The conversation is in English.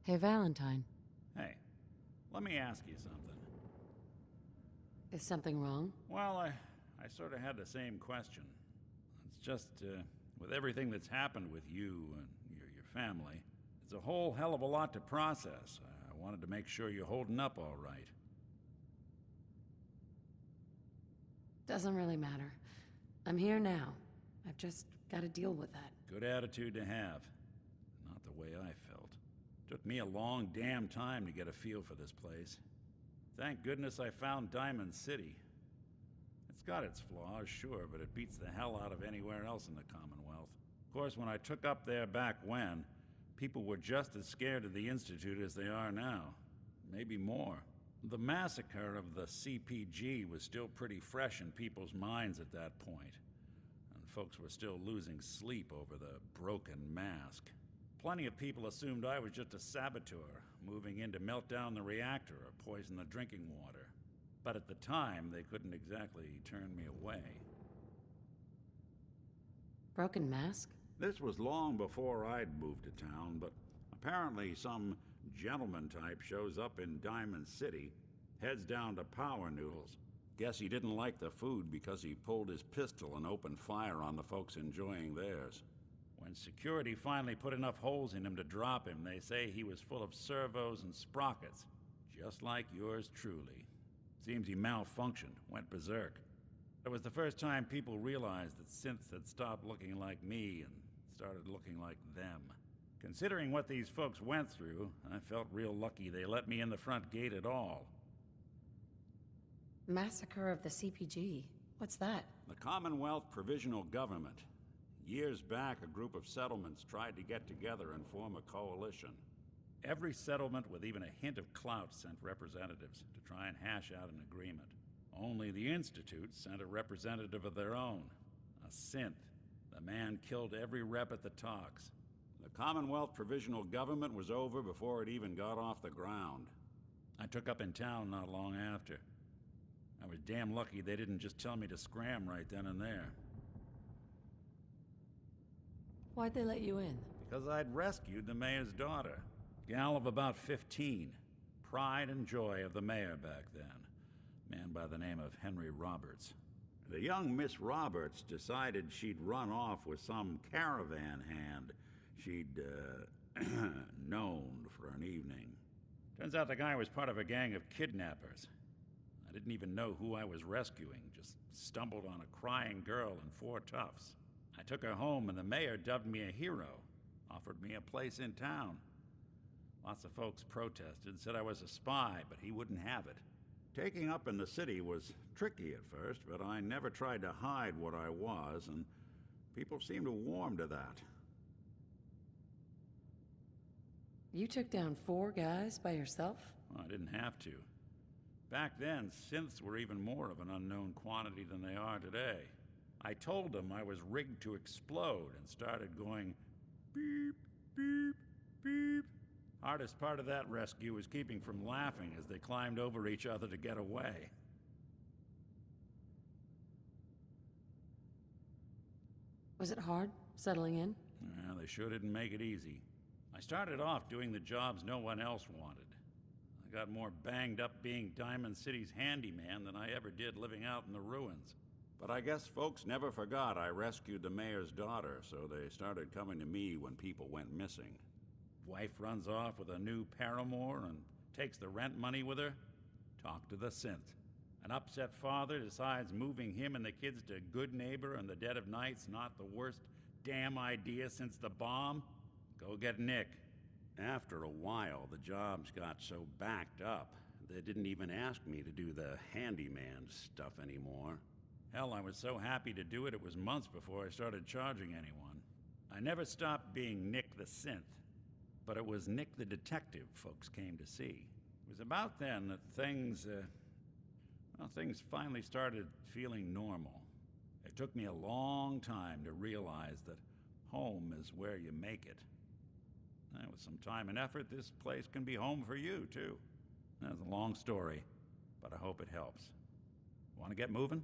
Hey, Valentine. Hey, let me ask you something. Is something wrong? Well, I sort of had the same question. It's just, with everything that's happened with you and your family, it's a whole hell of a lot to process. I wanted to make sure you're holding up all right. Doesn't really matter. I'm here now. I've just got to deal with that. Good attitude to have. Not the way I felt. Took me a long damn time to get a feel for this place. Thank goodness I found Diamond City. It's got its flaws, sure, but it beats the hell out of anywhere else in the Commonwealth. Of course, when I took up there back when, people were just as scared of the Institute as they are now. Maybe more. The massacre of the CPG was still pretty fresh in people's minds at that point, and folks were still losing sleep over the broken mask. Plenty of people assumed I was just a saboteur, moving in to melt down the reactor or poison the drinking water. But at the time, they couldn't exactly turn me away. Broken mask? This was long before I'd moved to town, but apparently some gentleman type shows up in Diamond City, heads down to Power Noodles. Guess he didn't like the food because he pulled his pistol and opened fire on the folks enjoying theirs. When security finally put enough holes in him to drop him, they say he was full of servos and sprockets, just like yours truly. Seems he malfunctioned, went berserk. It was the first time people realized that synths had stopped looking like me and started looking like them. Considering what these folks went through, I felt real lucky they let me in the front gate at all. Massacre of the CPG. What's that? The Commonwealth Provisional Government. Years back, a group of settlements tried to get together and form a coalition. Every settlement with even a hint of clout sent representatives to try and hash out an agreement. Only the Institute sent a representative of their own, a synth. The man killed every rep at the talks. The Commonwealth Provisional Government was over before it even got off the ground. I took up in town not long after. I was damn lucky they didn't just tell me to scram right then and there. Why'd they let you in? Because I'd rescued the mayor's daughter. Gal of about 15. Pride and joy of the mayor back then. Man by the name of Henry Roberts. The young Miss Roberts decided she'd run off with some caravan hand she'd, known for an evening. Turns out the guy was part of a gang of kidnappers. I didn't even know who I was rescuing, just stumbled on a crying girl and 4 toughs. I took her home and the mayor dubbed me a hero, offered me a place in town. Lots of folks protested, said I was a spy, but he wouldn't have it. Taking up in the city was tricky at first, but I never tried to hide what I was, and people seemed to warm to that. You took down 4 guys by yourself? Well, I didn't have to. Back then, synths were even more of an unknown quantity than they are today. I told them I was rigged to explode and started going beep, beep, beep. Hardest part of that rescue was keeping from laughing as they climbed over each other to get away. Was it hard, settling in? Well, they sure didn't make it easy. I started off doing the jobs no one else wanted. I got more banged up being Diamond City's handyman than I ever did living out in the ruins. But I guess folks never forgot I rescued the mayor's daughter, so they started coming to me when people went missing. Wife runs off with a new paramour and takes the rent money with her. Talk to the synth. An upset father decides moving him and the kids to Good Neighbor in the dead of night's not the worst damn idea since the bomb. Go get Nick. After a while, the jobs got so backed up, they didn't even ask me to do the handyman stuff anymore. Hell, I was so happy to do it, it was months before I started charging anyone. I never stopped being Nick the synth, but it was Nick the detective folks came to see. It was about then that things finally started feeling normal. It took me a long time to realize that home is where you make it. And with some time and effort, this place can be home for you, too. That's a long story, but I hope it helps. Want to get moving?